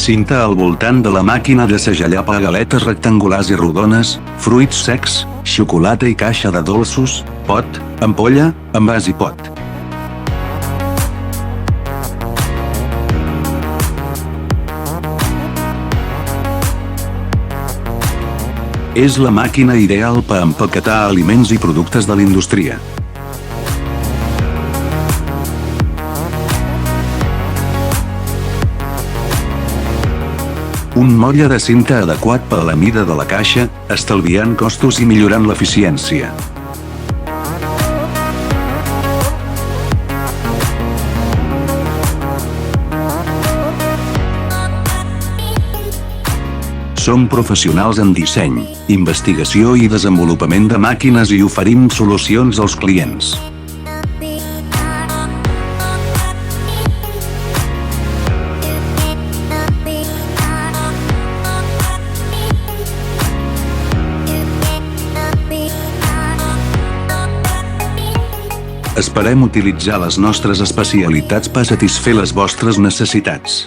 cinta al voltant de la màquina de segellar per a galetes rectangulars i rodones, fruits secs, xocolata i caixa de dolços, pot, ampolla, envàs i pot. És la màquina ideal per empaquetar aliments i productes de la indústria. Un motlle de cinta adequat per a la mida de la caixa, estalviant costos i millorant l'eficiència. Som professionals en disseny, investigació i desenvolupament de màquines i oferim solucions als clients. Esperem utilitzar les nostres especialitats per satisfer les vostres necessitats.